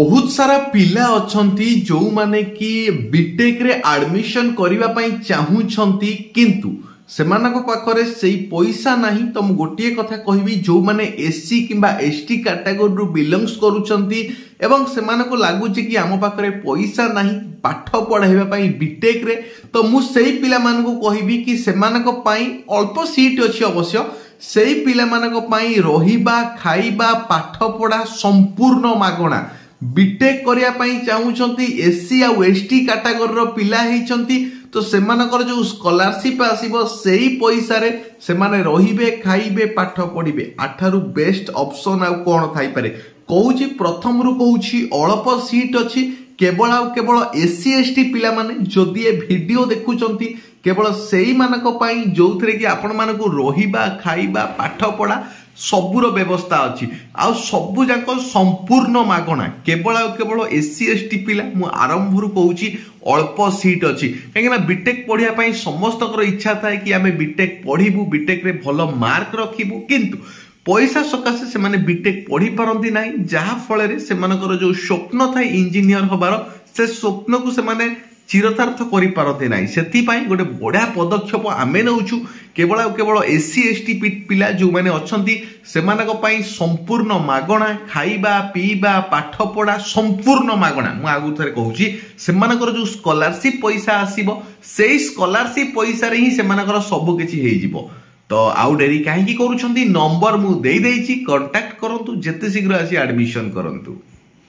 बहुत सारा पिला अछंती जो माने कि बीटेक रे एडमिशन करिवा पई चाहुछंती किंतु सेमानक पाखरे सेई पैसा नाही। तो मु गोटिए कथा कहबी जो माने एससी किंबा एसटी कैटेगरी रु बिलोंग्स करूछंती एवं सेमानको लागुची कि आम पाखरे पैसा नाही पाठ पढाइबा पई बीटेक रे, तो मु सेई पिला मानको कहबी कि सेमानक पई अल्प सीट अछि अवश्य सेई पिला मानक पई रहिबा खाइबा पाठ पढा संपूर्ण मागणा। बीटेक करिया पई चाहुछंती एससी आ एसटी कैटेगरी रो पिला हेइछंती, तो सेमानकर जो स्कॉलरशिप आसीबो सेई पैसा रे सेमाने रहिबे खाइबे पाठ पढिबे। आठारु बेस्ट ऑप्शन आ कोन थाई पारे कहूची प्रथम रु कहूची अल्प सीट अछि केवल एससी एसटी पिला माने जदि ए वीडियो देखुचंती केवल सेई मानक पई जोथरे कि आपण मानको रहिबा खाइबा पाठ पढा सबुर व्यवस्था अच्छी आ सबु जाक संपूर्ण मागणा केवल एससी एसटी पिला मु आरंभ रु कहूची अल्प सीट अच्छी कहीं बीटेक पढ़िया समस्त इच्छा थाए कि आमे बीटेक पढ़िबू बीटेक रे भल मार्क रखिबू किंतु पैसा सकाशे से माने बीटेक पढ़ी पारंती नाही, जहा फल से मानकर जो स्वप्न थाए इंजीनियर हबार से स्वप्न को से माने चिरतार्थ करि पारते नाही। सेति पई गोटे बड़ा पदक्षेप आमे नउछु केवल एससी एसटी पिला जो माने अछंती सेमानक पई संपूर्ण मागणा खाइबा पीबा पाठ पढ़ा संपूर्ण मागणा। मु आगु थरे कहूची सेमानकर जो स्कॉलरशिप पैसा आसीबो सेई स्कॉलरशिप पैसा रे ही सेमानकर सब किछि हेइ जिवो। तो आउ डेरी काहे की करूछंती नंबर मु देई देइची कांटेक्ट करंतु जेते शीघ्र आसी एडमिशन करंतु।